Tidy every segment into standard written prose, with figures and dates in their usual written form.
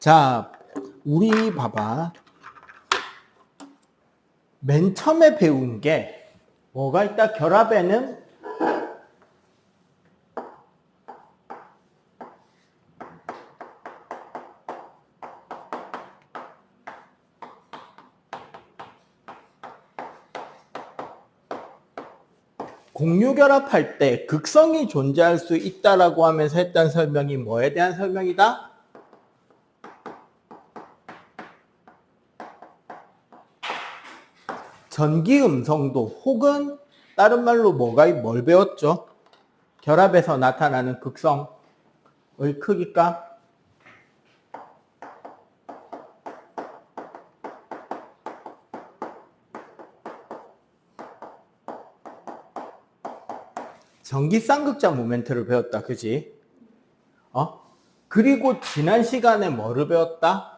자, 우리 봐봐. 맨 처음에 배운 게 뭐가 있다? 결합에는 공유결합할 때 극성이 존재할 수 있다라고 하면서 했던 설명이 뭐에 대한 설명이다? 전기음성도 혹은 다른 말로 뭘 배웠죠? 결합에서 나타나는 극성의 크기가 전기쌍극자 모멘트를 배웠다. 그지? 그리고 지난 시간에 뭐를 배웠다?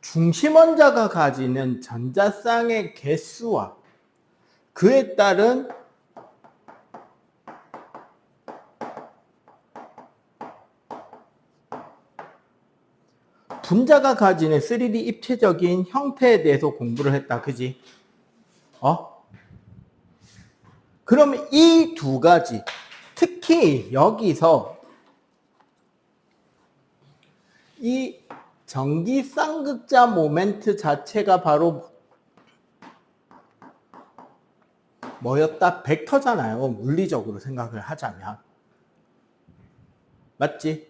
중심원자가 가지는 전자쌍의 개수와 그에 따른 분자가 가지는 3D 입체적인 형태에 대해서 공부를 했다. 그지? 그러면 이 두 가지, 특히 여기서 이 전기쌍극자 모멘트 자체가 바로 뭐였다? 벡터잖아요. 물리적으로 생각을 하자면. 맞지?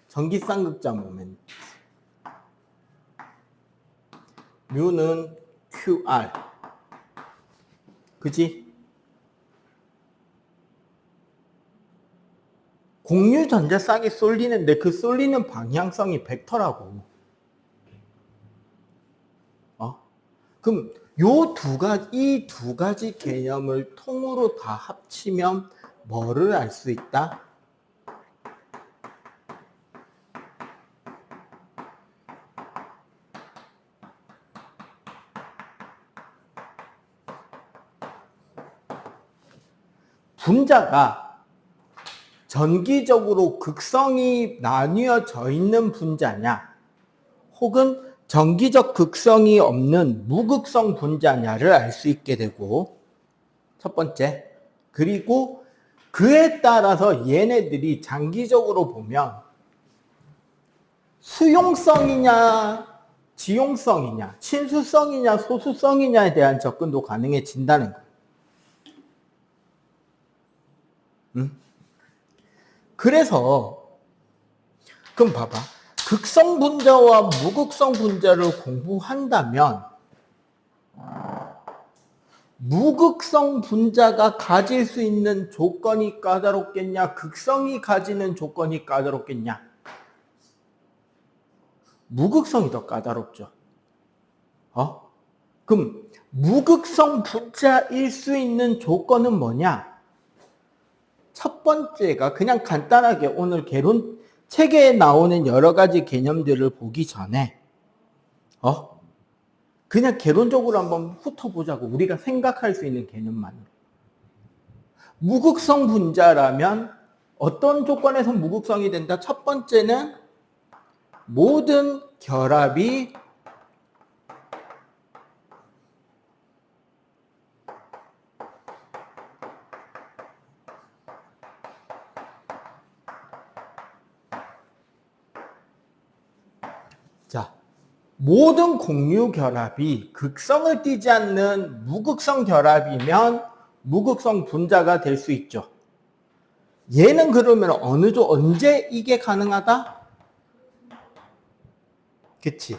전기쌍극자 모멘트. 뮤는 QR. 그지? 공유 전자쌍이 쏠리는데 그 쏠리는 방향성이 벡터라고. 그럼 이 두 가지 개념을 통으로 다 합치면 뭐를 알 수 있다? 분자가 전기적으로 극성이 나뉘어져 있는 분자냐, 혹은 전기적 극성이 없는 무극성 분자냐를 알 수 있게 되고, 첫 번째. 그리고 그에 따라서 얘네들이 장기적으로 보면 수용성이냐, 지용성이냐, 친수성이냐, 소수성이냐에 대한 접근도 가능해진다는 거예요. 그래서 그럼 봐봐. 극성 분자와 무극성 분자를 공부한다면 무극성 분자가 가질 수 있는 조건이 까다롭겠냐? 극성이 가지는 조건이 까다롭겠냐? 무극성이 더 까다롭죠. 그럼 무극성 분자일 수 있는 조건은 뭐냐? 첫 번째가 그냥 간단하게 오늘 개론 책에 나오는 여러 가지 개념들을 보기 전에 그냥 개론적으로 한번 훑어보자고. 우리가 생각할 수 있는 개념만. 무극성 분자라면 어떤 조건에서 무극성이 된다? 첫 번째는 모든 결합이 모든 공유 결합이 극성을 띠지 않는 무극성 결합이면 무극성 분자가 될 수 있죠. 얘는 그러면 언제 이게 가능하다? 그치?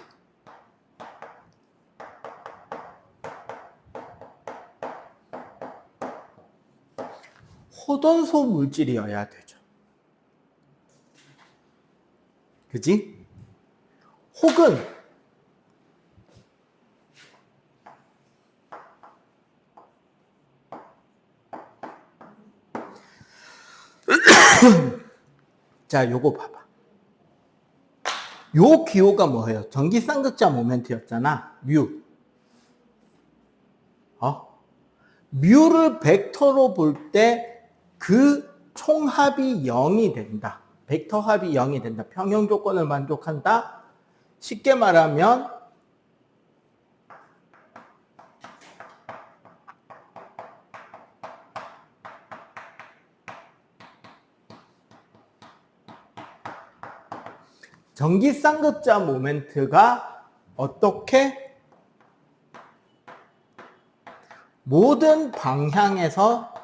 호돈소 물질이어야 되죠. 그치? 혹은 자, 요거 봐봐. 요 기호가 뭐예요? 전기쌍극자 모멘트였잖아. 뮤. 뮤를 벡터로 볼 때 그 총합이 0이 된다. 벡터 합이 0이 된다. 평형 조건을 만족한다. 쉽게 말하면 전기쌍극자 모멘트가 어떻게 모든 방향에서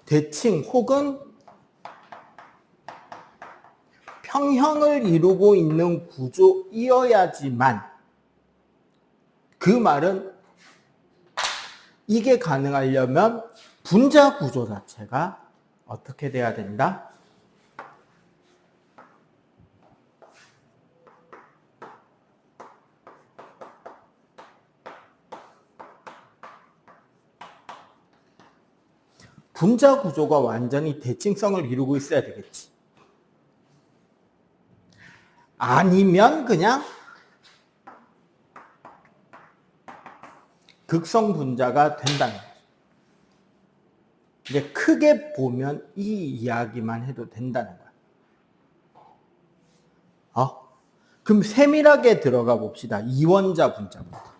대칭 혹은 평형을 이루고 있는 구조이어야지만, 그 말은 이게 가능하려면 분자 구조 자체가 어떻게 돼야 된다? 분자 구조가 완전히 대칭성을 이루고 있어야 되겠지. 아니면 그냥 극성 분자가 된다는 거죠. 이제 크게 보면 이 이야기만 해도 된다는 거야. 그럼 세밀하게 들어가 봅시다. 이원자 분자부터.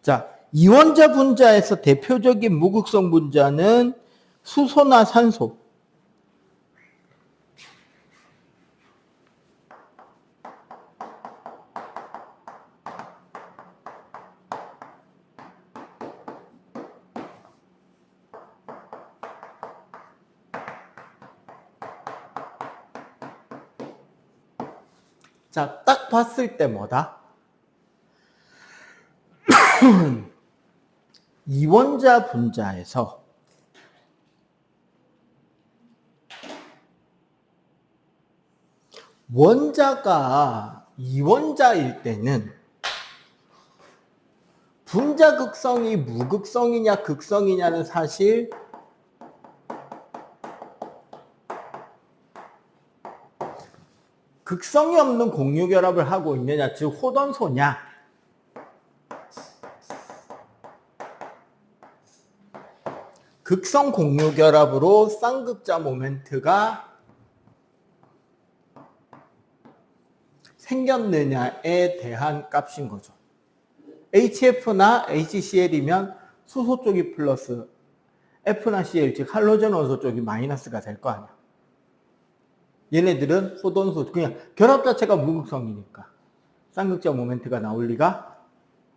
자, 이원자 분자에서 대표적인 무극성 분자는 수소나 산소. 자, 딱 봤을 때 뭐다? 이원자 분자에서 원자가 이원자일 때는 분자 극성이 무극성이냐 극성이냐는 사실 극성이 없는 공유결합을 하고 있느냐, 즉 호던소냐, 극성 공유결합으로 쌍극자 모멘트가 생겼느냐에 대한 값인 거죠. HF나 HCl이면 수소 쪽이 플러스, F나 Cl, 즉 할로젠 원소 쪽이 마이너스가 될 거 아니야. 얘네들은 호돈소, 그냥 결합 자체가 무극성이니까 쌍극자 모멘트가 나올 리가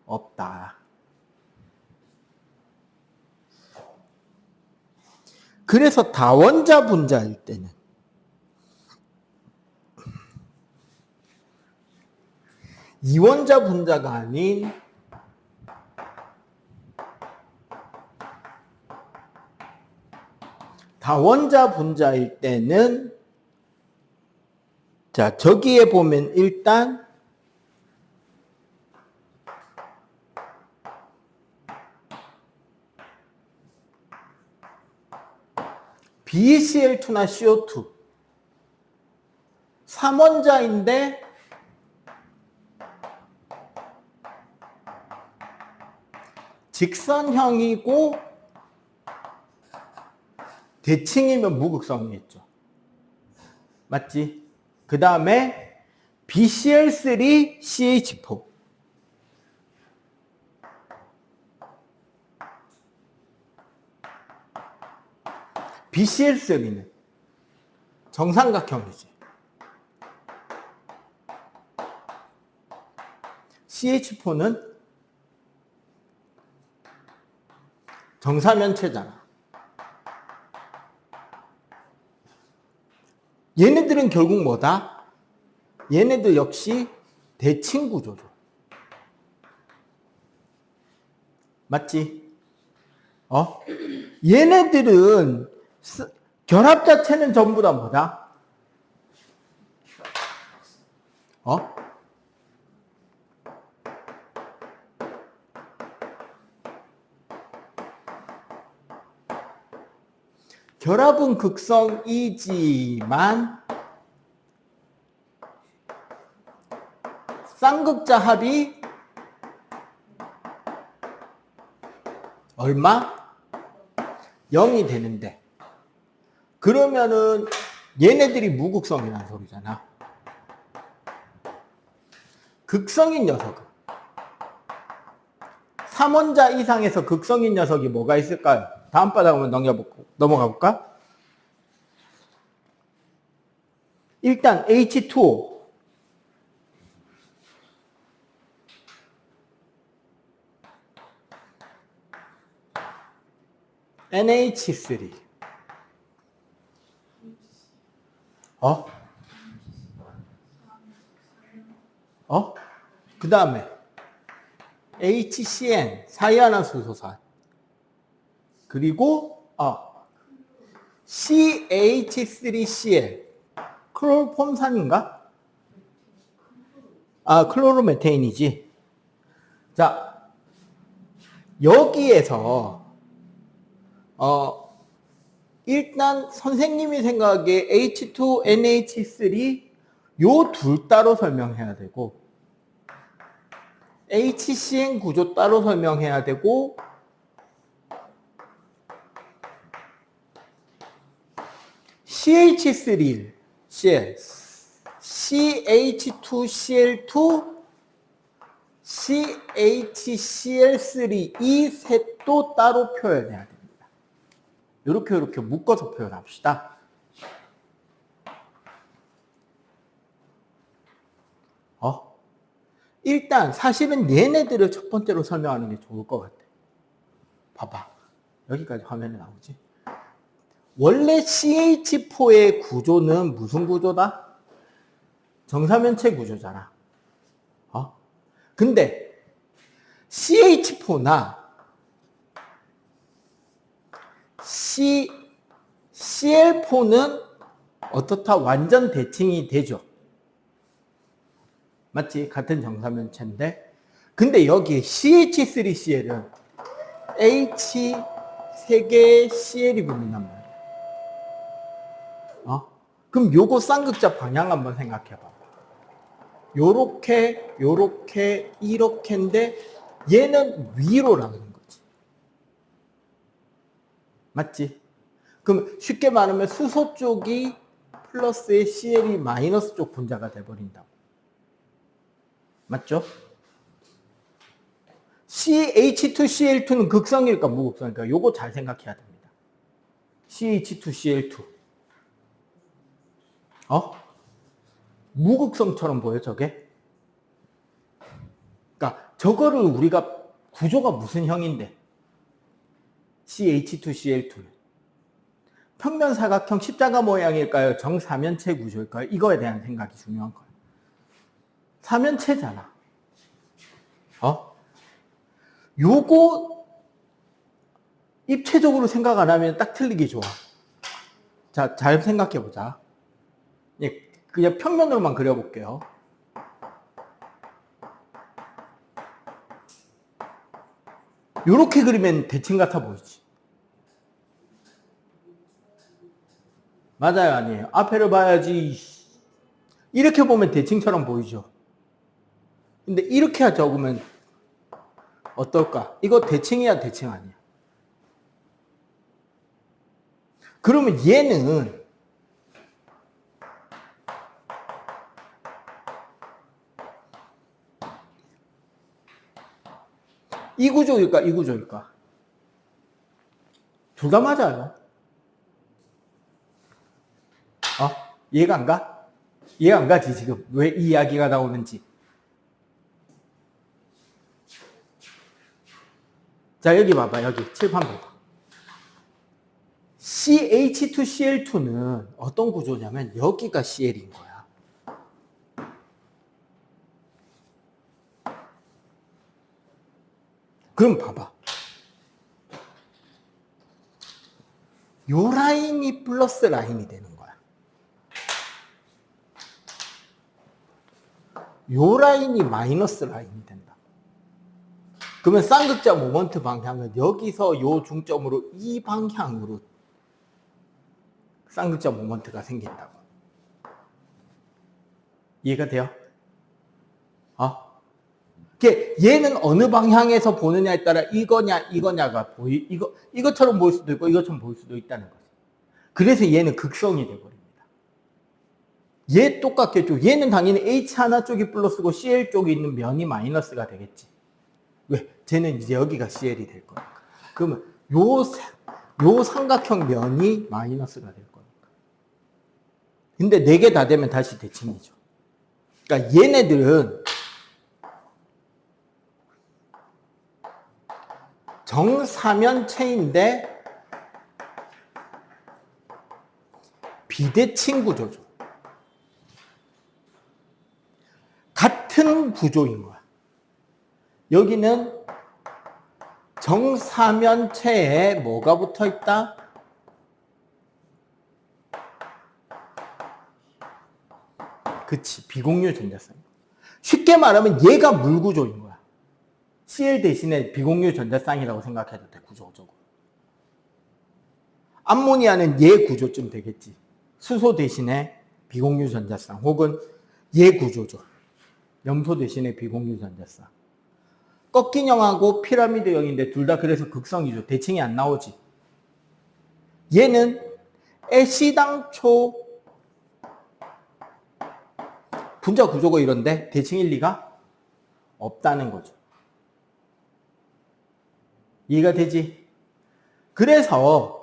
없다. 그래서 다원자 분자일 때는 이원자 분자가 아닌 다원자 분자일 때는, 자, 저기에 보면 일단 BeCl2나 CO2 3원자인데 직선형이고 대칭이면 무극성이겠죠. 맞지? 그 다음에 BCl3CH4 BCl3는 정삼각형이지. CH4는 정사면체잖아. 얘네들은 결국 뭐다? 얘네들 역시 대칭 구조죠. 맞지? 얘네들은 결합 자체는 전부 다 뭐다? 어? 결합은 극성이지만 쌍극자 합이 얼마? 0이 되는데 그러면은 얘네들이 무극성이라는 소리잖아. 극성인 녀석은 3원자 이상에서 극성인 녀석이 뭐가 있을까요? 다음 바닥 한번 넘어가 볼까? 일단 H2O NH3 그 다음에 HCN 사이아나수소산 그리고 CH3Cl 클로로폼산인가? 클로로메테인이지. 자, 여기에서 일단 선생님이 생각하기에 H2NH3 요 둘 따로 설명해야 되고 HCN 구조 따로 설명해야 되고 CH3Cl, CH2Cl2, CHCl3 이 셋도 따로 표현해야 됩니다. 이렇게 묶어서 표현합시다. 일단 사실은 얘네들을 첫 번째로 설명하는 게 좋을 것 같아. 봐봐. 여기까지 화면에 나오지. 원래 CH4의 구조는 무슨 구조다? 정사면체 구조잖아. 근데 CH4나 CL4는 어떻다? 완전 대칭이 되죠. 맞지? 같은 정사면체인데. 근데 여기 CH3Cl은 H 3개의 Cl이 붙는단 말이야. 그럼 요거 쌍극자 방향 한번 생각해 봐. 요렇게, 이렇게인데 얘는 위로라는 거지. 맞지? 그럼 쉽게 말하면 수소 쪽이 플러스의 CL이 마이너스 쪽 분자가 돼버린다고. 맞죠? CH2Cl2는 극성일까 무극성일까? 요거 잘 생각해야 됩니다. CH2Cl2. 무극성처럼 보여 저게? 그러니까 저거를 우리가 구조가 무슨 형인데? CH2Cl2는 평면 사각형 십자가 모양일까요? 정사면체 구조일까요? 이거에 대한 생각이 중요한 거예요. 사면체잖아. 요거 입체적으로 생각 안 하면 딱 틀리기 좋아. 자, 잘 생각해 보자. 그냥 평면으로만 그려볼게요. 요렇게 그리면 대칭 같아 보이지. 맞아요, 아니에요? 앞에를 봐야지. 이렇게 보면 대칭처럼 보이죠. 근데 이렇게 적으면 어떨까? 이거 대칭이야, 대칭 아니야? 그러면 얘는 이 구조일까, 이 구조일까? 둘 다 맞아요. 이해가 안 가? 이해가 안 가지, 지금. 왜 이 이야기가 나오는지. 자, 여기 봐봐, 여기. 칠판 봐봐. CH2Cl2는 어떤 구조냐면, 여기가 Cl인 거야. 그럼 봐봐. 요 라인이 플러스 라인이 되는 거야. 요 라인이 마이너스 라인이 된다. 그러면 쌍극자 모먼트 방향은 여기서 요 중점으로 이 방향으로 쌍극자 모먼트가 생긴다고. 이해가 돼요? 얘는 어느 방향에서 보느냐에 따라 이거냐가 이것처럼 보일 수도 있고 이것처럼 보일 수도 있다는 거지. 그래서 얘는 극성이 돼버립니다. 얘 똑같겠죠. 얘는 당연히 H 하나 쪽이 플러스고 CL 쪽에 있는 면이 마이너스가 되겠지. 왜? 쟤는 이제 여기가 CL이 될 거니까. 그러면 요 삼각형 면이 마이너스가 될 거니까. 근데 4개 다 되면 다시 대칭이죠. 그러니까 얘네들은 정사면체인데 비대칭 구조죠. 같은 구조인 거야. 여기는 정사면체에 뭐가 붙어 있다? 그치, 비공유 전자쌍. 쉽게 말하면 얘가 물구조인 거야. CL 대신에 비공유 전자쌍이라고 생각해도 돼, 구조적으로. 암모니아는 얘 구조쯤 되겠지. 수소 대신에 비공유 전자쌍, 혹은 얘 구조죠. 염소 대신에 비공유 전자쌍. 꺾인형하고 피라미드형인데 둘 다 그래서 극성이죠. 대칭이 안 나오지. 얘는 애시당초 분자 구조가 이런데 대칭일 리가 없다는 거죠. 이해가 되지? 그래서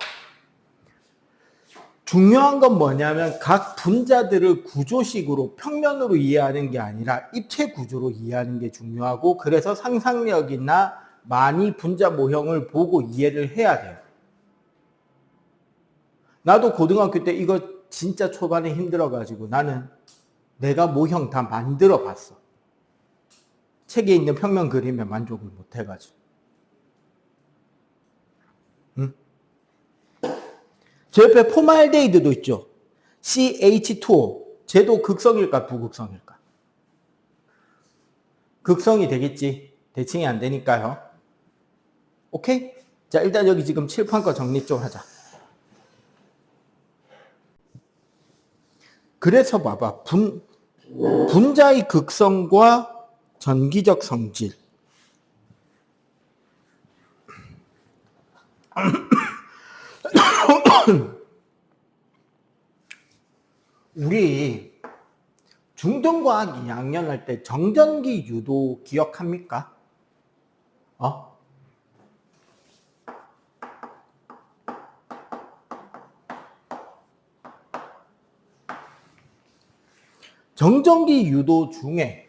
중요한 건 뭐냐면 각 분자들을 구조식으로 평면으로 이해하는 게 아니라 입체 구조로 이해하는 게 중요하고, 그래서 상상력이나 많이 분자 모형을 보고 이해를 해야 돼요. 나도 고등학교 때 이거 진짜 초반에 힘들어가지고 나는 내가 모형 다 만들어 봤어. 책에 있는 평면 그림에 만족을 못 해가지고. 응? 저 옆에 포말데이드도 있죠. CH2O. 쟤도 극성일까 부극성일까? 극성이 되겠지. 대칭이 안 되니까요. 오케이? 자, 일단 여기 지금 칠판 거 정리 좀 하자. 그래서 봐봐. 분자의 극성과 전기적 성질. 우리 중등과학 2학년 할 때 정전기 유도 기억합니까? 정전기 유도 중에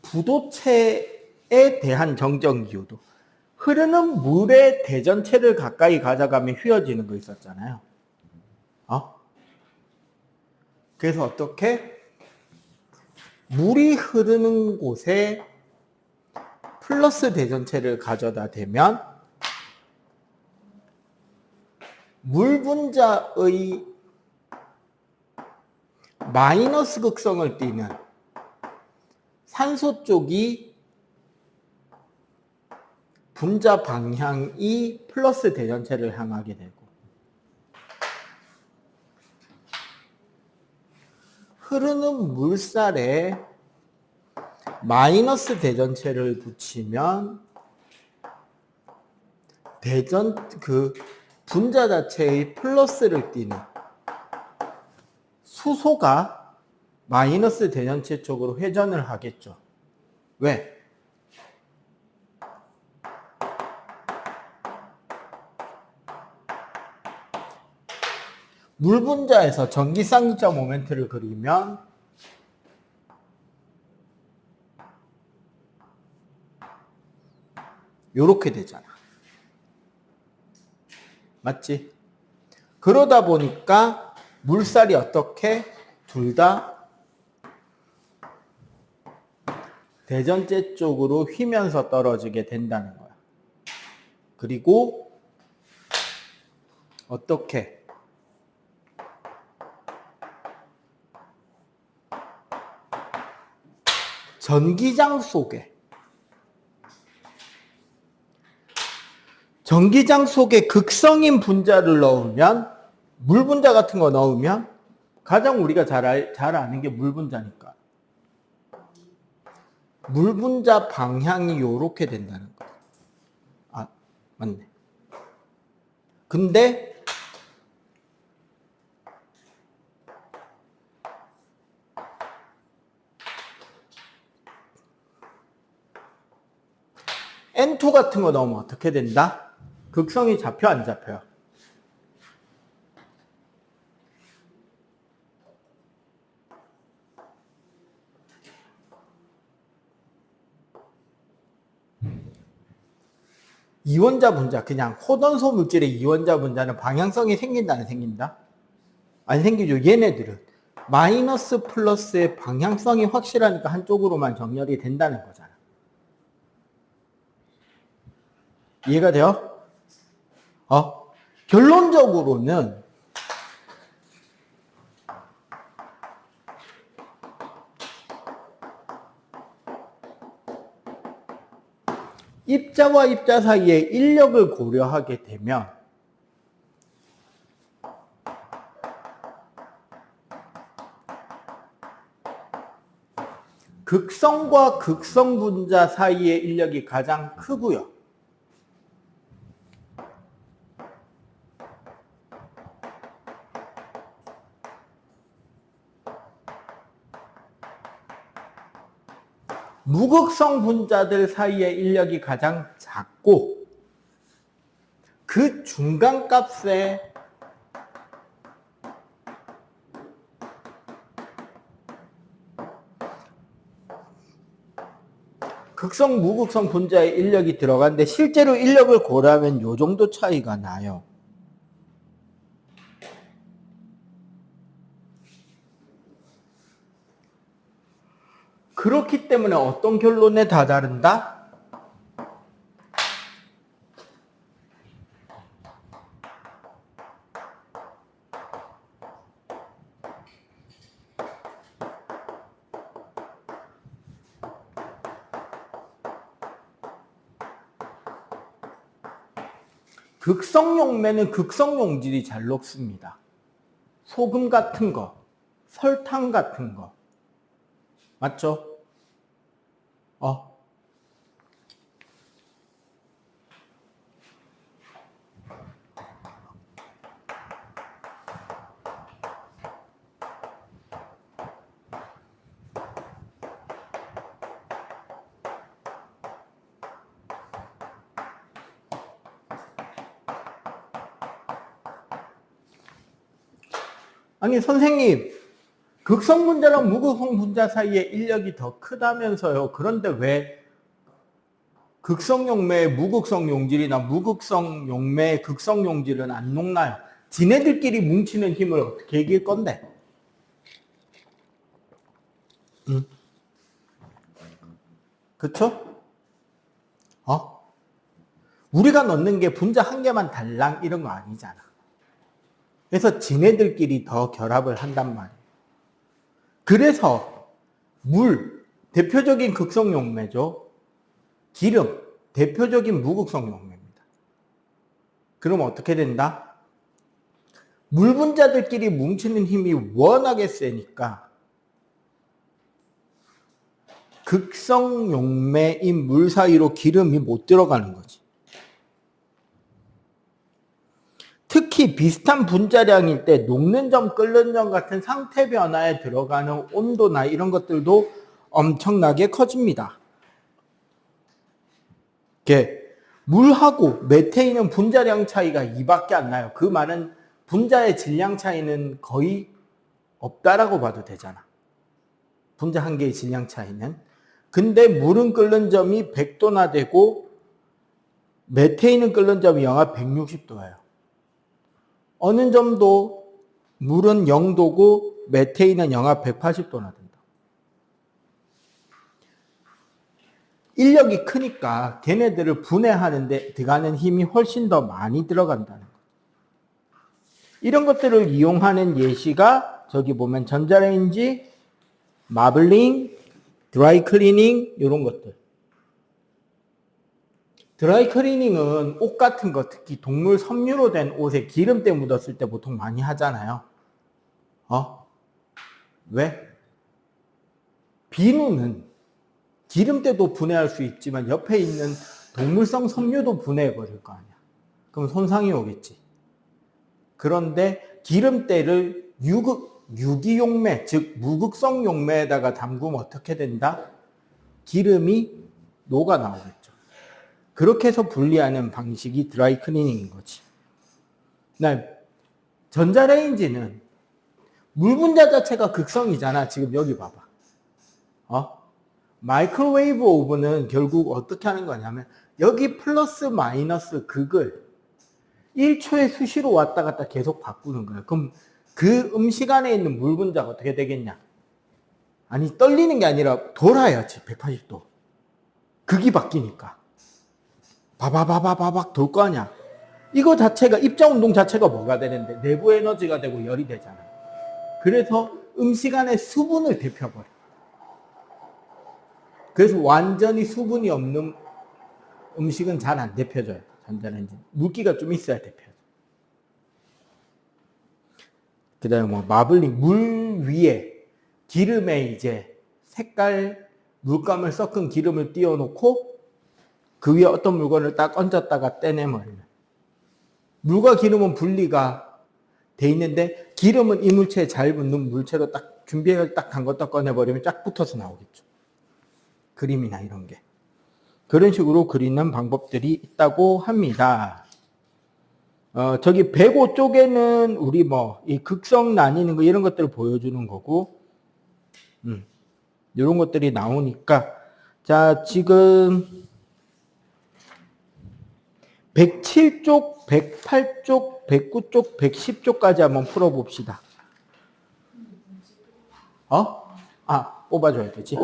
부도체에 대한 정전기 유도. 흐르는 물의 대전체를 가까이 가져가면 휘어지는 거 있었잖아요. 그래서 어떻게? 물이 흐르는 곳에 플러스 대전체를 가져다 대면 물 분자의 마이너스 극성을 띠는 산소 쪽이 분자 방향이 플러스 대전체를 향하게 되고, 흐르는 물살에 마이너스 대전체를 붙이면 분자 자체의 플러스를 띠는 수소가 마이너스 대전체 쪽으로 회전을 하겠죠. 왜? 물 분자에서 전기 쌍극자 모멘트를 그리면 요렇게 되잖아. 맞지? 그러다 보니까 물살이 어떻게? 둘 다 대전제 쪽으로 휘면서 떨어지게 된다는 거야. 그리고 어떻게? 전기장 속에 극성인 분자를 넣으면, 물 분자 같은 거 넣으면 가장 우리가 잘 아는 게 물 분자니까 물 분자 방향이 요렇게 된다는 거야. 아, 맞네. 근데 N2 같은 거 넣으면 어떻게 된다? 극성이 잡혀 안 잡혀요? 이원자 분자, 그냥 호던소 물질의 이원자 분자는 방향성이 생긴다 안 생긴다? 안 생기죠. 얘네들은 마이너스 플러스의 방향성이 확실하니까 한쪽으로만 정렬이 된다는 거잖아. 이해가 돼요? 결론적으로는 입자와 입자 사이에 인력을 고려하게 되면 극성과 극성 분자 사이의 인력이 가장 크고요. 무극성 분자들 사이의 인력이 가장 작고, 그 중간값에 극성, 무극성 분자의 인력이 들어가는데 실제로 인력을 고려하면 이 정도 차이가 나요. 그렇기 때문에 어떤 결론에 다다른다? 극성용매는 극성용질이 잘 녹습니다. 소금 같은 거, 설탕 같은 거. 맞죠? 아니 선생님, 극성 분자랑 무극성 분자 사이에 인력이 더 크다면서요. 그런데 왜 극성 용매의 무극성 용질이나 무극성 용매의 극성 용질은 안 녹나요? 지네들끼리 뭉치는 힘을 어떻게 이길 건데? 그쵸? 우리가 넣는 게 분자 한 개만 달랑 이런 거 아니잖아. 그래서 지네들끼리 더 결합을 한단 말이에요. 그래서 물, 대표적인 극성 용매죠. 기름, 대표적인 무극성 용매입니다. 그럼 어떻게 된다? 물 분자들끼리 뭉치는 힘이 워낙에 세니까 극성 용매인 물 사이로 기름이 못 들어가는 거지. 특히 비슷한 분자량일 때 녹는 점, 끓는 점 같은 상태 변화에 들어가는 온도나 이런 것들도 엄청나게 커집니다. 물하고 메테인은 분자량 차이가 2밖에 안 나요. 그 말은 분자의 질량 차이는 거의 없다라고 봐도 되잖아. 분자 한 개의 질량 차이는. 근데 물은 끓는 점이 100도나 되고 메테인은 끓는 점이 영하 160도예요. 어느 정도 물은 0도고 메테인은 영하 180도나 된다. 인력이 크니까 걔네들을 분해하는데 들어가는 힘이 훨씬 더 많이 들어간다는 거. 이런 것들을 이용하는 예시가 저기 보면 전자레인지, 마블링, 드라이 클리닝 이런 것들. 드라이 클리닝은 옷 같은 거, 특히 동물 섬유로 된 옷에 기름때 묻었을 때 보통 많이 하잖아요. 왜? 비누는 기름때도 분해할 수 있지만 옆에 있는 동물성 섬유도 분해해 버릴 거 아니야. 그럼 손상이 오겠지. 그런데 기름때를 유기용매, 즉 무극성 용매에다가 담그면 어떻게 된다? 기름이 녹아 나오겠죠. 그렇게 해서 분리하는 방식이 드라이 클리닝인 거지. 전자레인지는 물 분자 자체가 극성이잖아. 지금 여기 봐봐. 마이크로웨이브 오븐은 결국 어떻게 하는 거냐면 여기 플러스 마이너스 극을 1초에 수시로 왔다 갔다 계속 바꾸는 거야. 그럼 그 음식 안에 있는 물 분자가 어떻게 되겠냐? 아니, 떨리는 게 아니라 돌아야지. 180도. 극이 바뀌니까. 바바바바바박 돌 거 아니야. 이거 자체가, 입자 운동 자체가 뭐가 되는데 내부 에너지가 되고 열이 되잖아. 그래서 음식 안에 수분을 데펴버려. 그래서 완전히 수분이 없는 음식은 잘 안 데펴져요. 전자레인지. 물기가 좀 있어야 데펴져. 그 다음에 뭐 마블링, 물 위에 기름에 이제 색깔 물감을 섞은 기름을 띄워놓고 그 위에 어떤 물건을 딱 얹었다가 떼내버리는. 물과 기름은 분리가 돼 있는데 기름은 이물체에 잘 붙는 물체로 딱 준비해 딱 담궜다 꺼내버리면 쫙 붙어서 나오겠죠. 그림이나 이런 게. 그런 식으로 그리는 방법들이 있다고 합니다. 저기 105 쪽에는 우리 이 극성 나뉘는 거 이런 것들을 보여주는 거고, 이런 것들이 나오니까, 자, 지금 107쪽, 108쪽, 109쪽, 110쪽까지 한번 풀어봅시다. 뽑아줘야 되지.